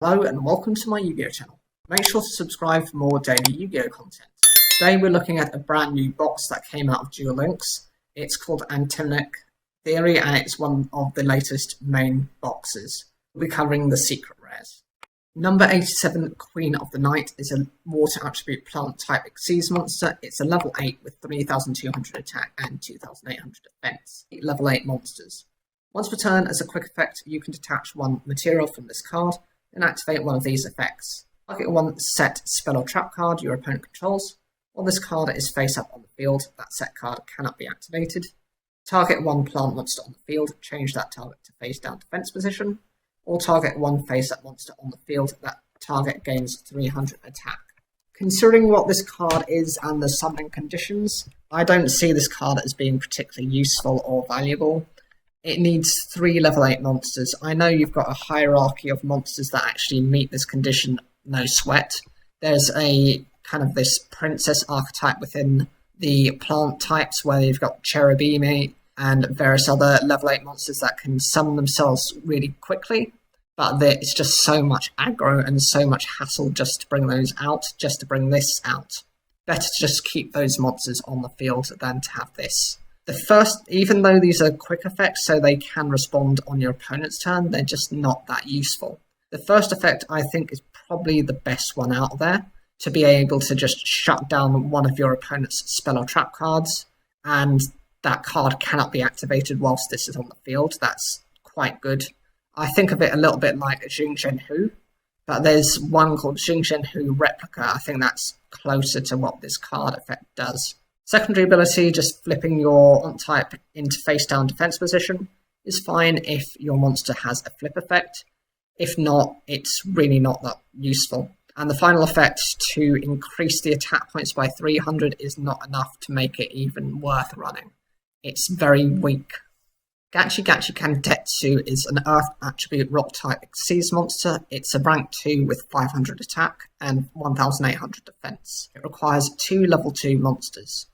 Hello and welcome to my Yu-Gi-Oh channel. Make sure to subscribe for more daily Yu-Gi-Oh content. Today we're looking at a brand new box that came out of Duel Links. It's called Antinomic Theory and it's one of the latest main boxes. We'll be covering the secret rares. Number 87, Queen of the Night, is a water attribute plant type Xyz monster. It's a level 8 with 3,200 attack and 2,800 defense. Level 8 monsters. Once per turn, as a quick effect, you can detach one material from this card and activate one of these effects. Target one set spell or trap card your opponent controls. While this card is face up on the field, that set card cannot be activated. Target one plant monster on the field, change that target to face down defense position. Or target one face up monster on the field, that target gains 300 attack. Considering what this card is and the summoning conditions, I don't see this card as being particularly useful or valuable. It needs 3 level 8 monsters. I know you've got a hierarchy of monsters that actually meet this condition, no sweat. There's a kind of this princess archetype within the plant types where you've got Cherubimi and various other level 8 monsters that can summon themselves really quickly. But it's just so much aggro and so much hassle just to bring those out, just to bring this out. Better to just keep those monsters on the field than to have this. The first, even though these are quick effects so they can respond on your opponent's turn, they're just not that useful. The first effect I think is probably the best one out there, to be able to just shut down one of your opponent's spell or trap cards, and that card cannot be activated whilst this is on the field. That's quite good. I think of it a little bit like a Jing-Shen-Hu, but there's one called Jing-Shen-Hu Replica. I think that's closer to what this card effect does. Secondary ability, just flipping your on-type into face-down defense position, is fine if your monster has a flip effect. If not, it's really not that useful. And the final effect, to increase the attack points by 300, is not enough to make it even worth running. It's very weak. Ganshigachi Kantetsu is an Earth attribute rock-type Xyz monster. It's a rank 2 with 500 attack and 1,800 defense. It requires 2 level 2 monsters.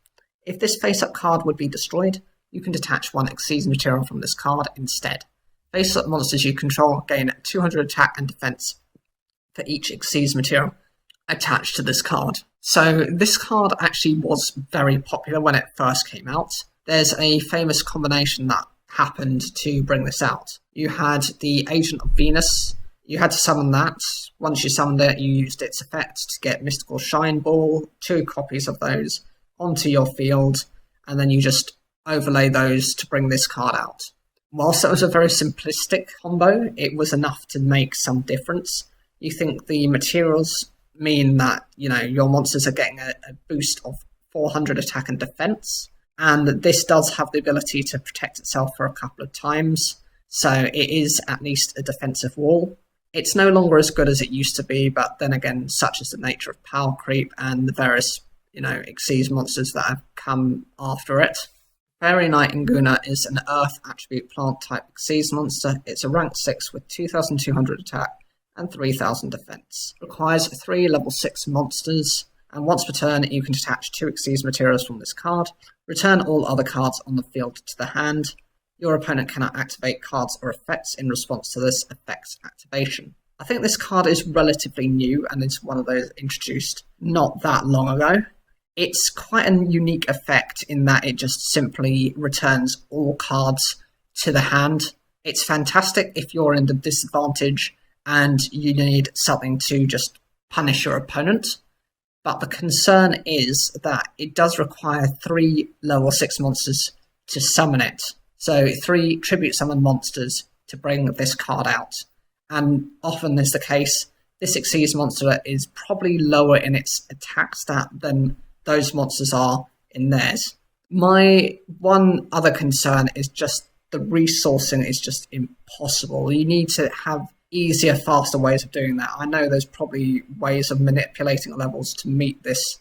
If this face-up card would be destroyed, you can detach one Xyz material from this card instead. Face-up monsters you control gain 200 attack and defense for each Xyz material attached to this card. So this card actually was very popular when it first came out. There's a famous combination that happened to bring this out. You had the Agent of Venus. You had to summon that. Once you summoned it, you used its effect to get Mystical Shine Ball, 2 copies of those, onto your field, and then you just overlay those to bring this card out. Whilst that was a very simplistic combo, it was enough to make some difference. You think the materials mean that, your monsters are getting a boost of 400 attack and defense, and this does have the ability to protect itself for a couple of times, so it is at least a defensive wall. It's no longer as good as it used to be, but then again, such is the nature of power creep and the various Xyz monsters that have come after it. Fairy Knight in Goona is an Earth attribute plant type Xyz monster. It's a rank 6 with 2,200 attack and 3,000 defense. It requires 3 level 6 monsters, and once per turn you can detach 2 Xyz materials from this card. Return all other cards on the field to the hand. Your opponent cannot activate cards or effects in response to this effect's activation. I think this card is relatively new and it's one of those introduced not that long ago. It's quite a unique effect in that it just simply returns all cards to the hand. It's fantastic if you're in the disadvantage and you need something to just punish your opponent. But the concern is that it does require 3 level 6 monsters to summon it. So 3 tribute summon monsters to bring this card out. And often is the case, this Xyz monster is probably lower in its attack stat than those monsters are in theirs. My one other concern is just the resourcing is just impossible. You need to have easier, faster ways of doing that. I know there's probably ways of manipulating levels to meet this,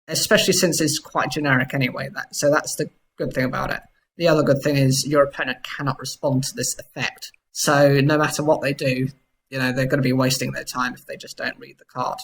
especially since it's quite generic anyway. So that's the good thing about it. The other good thing is your opponent cannot respond to this effect. So no matter what they do, they're going to be wasting their time if they just don't read the card.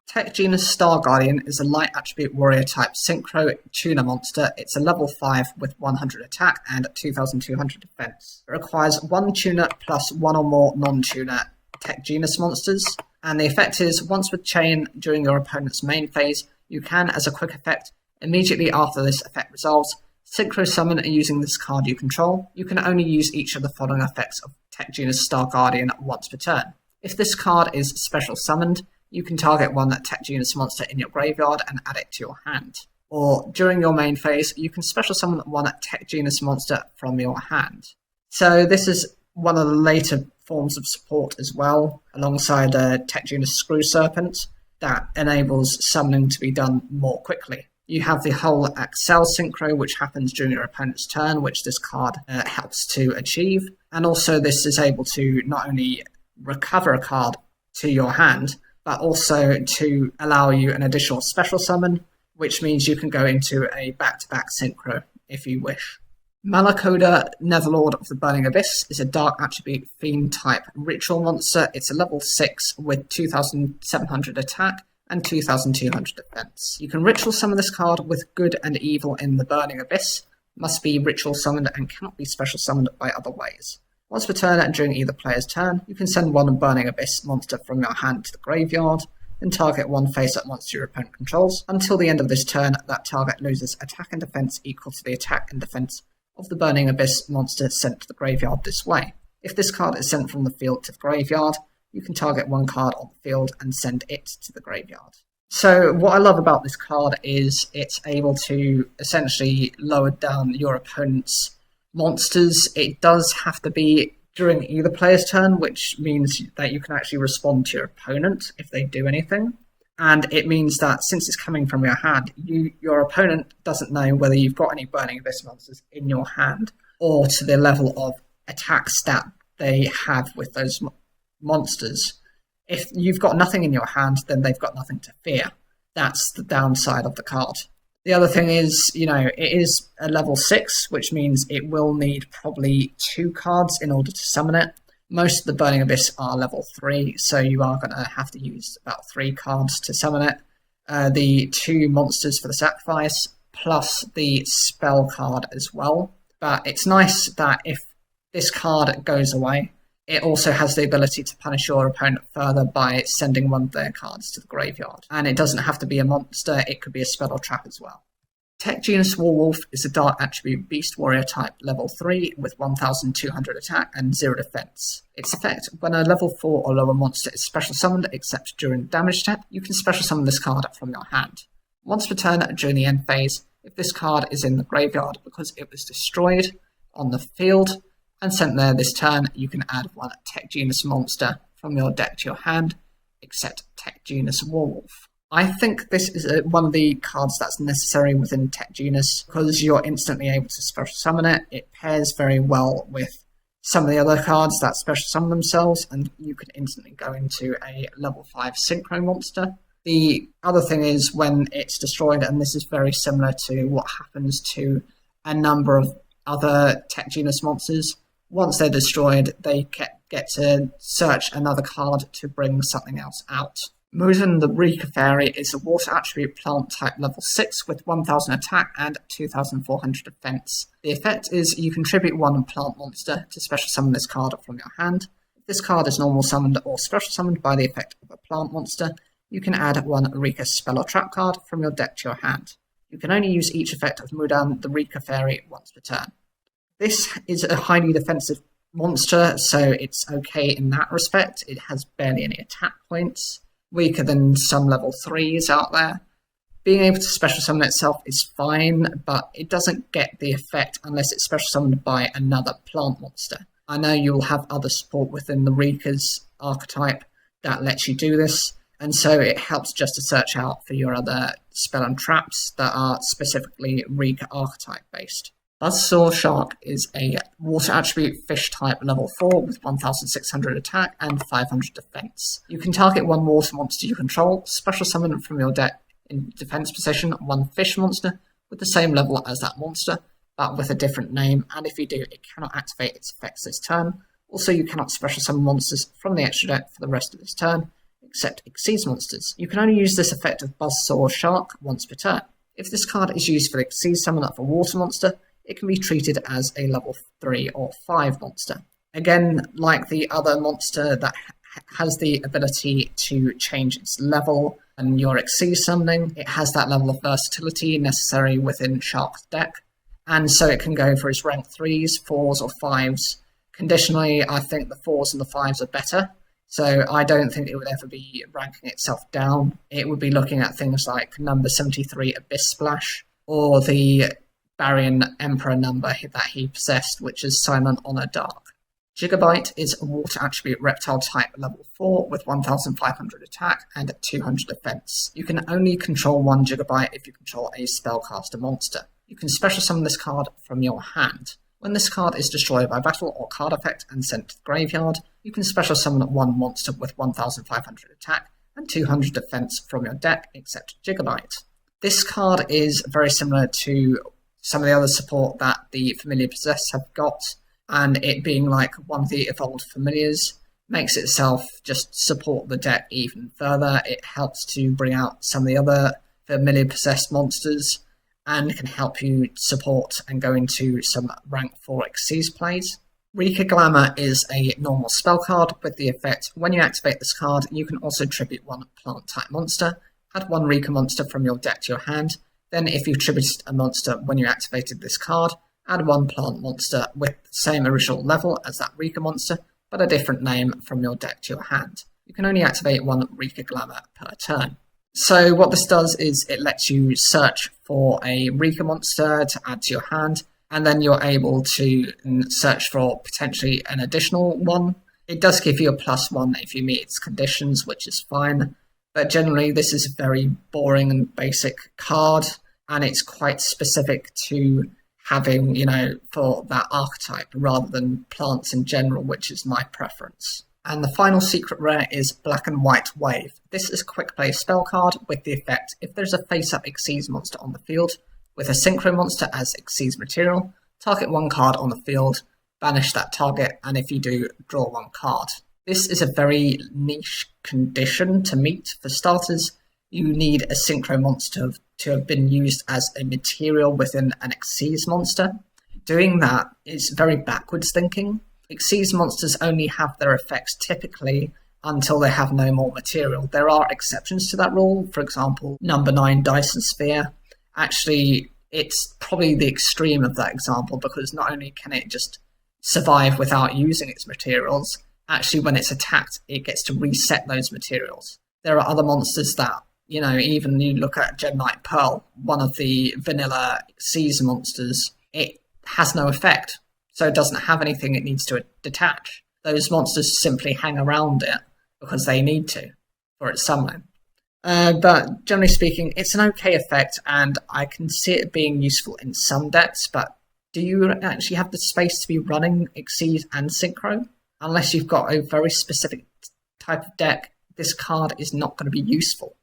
Tech Genus Star Guardian is a light attribute warrior type synchro tuna monster. It's a level 5 with 100 attack and 2,200 defense. It requires 1 tuna plus 1 or more non-tuna Tech Genus monsters. And the effect is, once with chain during your opponent's main phase, you can, as a quick effect, immediately after this effect resolves, synchro summon using this card you control. You can only use each of the following effects of Tech Genus Star Guardian once per turn. If this card is special summoned, you can target one Tech Genus monster in your graveyard and add it to your hand. Or, during your main phase, you can special summon one Tech Genus monster from your hand. So this is one of the later forms of support as well, alongside Tech Genus Screw Serpent, that enables summoning to be done more quickly. You have the whole Accel Synchro, which happens during your opponent's turn, which this card helps to achieve. And also this is able to not only recover a card to your hand, but also to allow you an additional special summon, which means you can go into a back-to-back Synchro if you wish. Malakoda, Neverlord of the Burning Abyss, is a Dark Attribute Fiend-type ritual monster. It's a level 6 with 2,700 attack and 2,200 defense. You can ritual summon this card with good and evil in the Burning Abyss, must be ritual summoned and cannot be special summoned by other ways. Once per turn and during either player's turn, you can send one Burning Abyss monster from your hand to the graveyard, then target one face-up monster your opponent controls. Until the end of this turn, that target loses attack and defense equal to the attack and defense of the Burning Abyss monster sent to the graveyard this way. If this card is sent from the field to the graveyard, you can target one card on the field and send it to the graveyard. So what I love about this card is it's able to essentially lower down your opponent's monsters. It does have to be during either player's turn, which means that you can actually respond to your opponent if they do anything. And it means that since it's coming from your hand, your opponent doesn't know whether you've got any Burning Abyss monsters in your hand or to the level of attack stat they have with those monsters. If you've got nothing in your hand, then they've got nothing to fear. That's the downside of the card. The other thing is, it is a level 6, which means it will need probably 2 cards in order to summon it. Most of the Burning Abyss are level 3, so you are going to have to use about 3 cards to summon it. The 2 monsters for the sacrifice, plus the spell card as well. But it's nice that if this card goes away, it also has the ability to punish your opponent further by sending one of their cards to the graveyard. And it doesn't have to be a monster, it could be a spell or trap as well. Tech Genus Warwolf is a Dark Attribute Beast Warrior type level 3 with 1,200 attack and 0 defense. Its effect, when a level 4 or lower monster is special summoned except during damage step, you can special summon this card from your hand. Once per turn during the end phase, if this card is in the graveyard because it was destroyed on the field and sent there this turn, you can add one Tech Genus monster from your deck to your hand, except Tech Genus Warwolf. I think this is one of the cards that's necessary within Tech Genus because you're instantly able to special summon it. It pairs very well with some of the other cards that special summon themselves, and you can instantly go into a level 5 Synchro monster. The other thing is when it's destroyed, and this is very similar to what happens to a number of other Tech Genus monsters, once they're destroyed, they get to search another card to bring something else out. Muzen the Rika Fairy is a water attribute plant type level 6 with 1,000 attack and 2,400 defense. The effect is you contribute one plant monster to special summon this card from your hand. If this card is normal summoned or special summoned by the effect of a plant monster, you can add one Rika spell or trap card from your deck to your hand. You can only use each effect of Mudan the Rika Fairy once per turn. This is a highly defensive monster, so it's okay in that respect. It has barely any attack points, weaker than some level 3s out there. Being able to special summon itself is fine, but it doesn't get the effect unless it's special summoned by another plant monster. I know you'll have other support within the Rika's archetype that lets you do this, and so it helps just to search out for your other spell and traps that are specifically Rika archetype based. Buzzsaw Shark is a water attribute fish type level 4 with 1,600 attack and 500 defense. You can target one water monster you control, special summon from your deck in defense position one fish monster with the same level as that monster, but with a different name, and if you do, it cannot activate its effects this turn. Also, you cannot special summon monsters from the extra deck for the rest of this turn, except Exceeds monsters. You can only use this effect of Buzzsaw Shark once per turn. If this card is used for the Exceed summon of a water monster, it can be treated as a level 3 or 5 monster. Again, like the other monster that has the ability to change its level and your Xyz summoning. It has that level of versatility necessary within Shark's deck, and so it can go for its rank 3s, 4s or 5s. Conditionally, I think the 4s and the 5s are better, so I don't think it would ever be ranking itself down. It would be looking at things like number 73 Abyss Splash, or the Barian Emperor number that he possessed, which is Silent Honor Dark. Gigabyte is a water attribute reptile type level 4 with 1500 attack and 200 defense. You can only control 1 Gigabyte if you control a spellcaster monster. You can special summon this card from your hand. When this card is destroyed by battle or card effect and sent to the graveyard, you can special summon 1 monster with 1500 attack and 200 defense from your deck except Gigabyte. This card is very similar to some of the other support that the Familiar Possessed have got, and it being like one of the evolved familiars makes itself just support the deck even further. It helps to bring out some of the other Familiar Possessed monsters and can help you support and go into some rank 4 Xyz plays. Rika Glamour is a normal spell card with the effect when you activate this card, you can also tribute 1 plant type monster, add 1 Rika monster from your deck to your hand. Then if you've tributed a monster when you activated this card, add 1 plant monster with the same original level as that Rika monster, but a different name from your deck to your hand. You can only activate 1 Rika Glamour per turn. So what this does is it lets you search for a Rika monster to add to your hand, and then you're able to search for potentially an additional one. It does give you a +1 if you meet its conditions, which is fine, but generally this is a very boring and basic card, and it's quite specific to having, for that archetype rather than plants in general, which is my preference. And the final secret rare is Black and White Wave. This is a quick play spell card with the effect, if there's a face-up Xyz monster on the field with a synchro monster as Xyz material, target 1 card on the field, banish that target, and if you do, draw 1 card. This is a very niche condition to meet. For starters, you need a synchro monster to have been used as a material within an Xyz monster. Doing that is very backwards thinking. Xyz monsters only have their effects typically until they have no more material. There are exceptions to that rule, for example, number 9 Dyson Sphere. Actually, it's probably the extreme of that example because not only can it just survive without using its materials, actually when it's attacked, it gets to reset those materials. There are other monsters that, even you look at Gem Knight Pearl, one of the vanilla Xyz monsters, it has no effect. So it doesn't have anything it needs to detach. Those monsters simply hang around it because they need to for its summoning. But generally speaking, it's an okay effect, and I can see it being useful in some decks, but do you actually have the space to be running Xyz and Synchro? Unless you've got a very specific type of deck, this card is not going to be useful.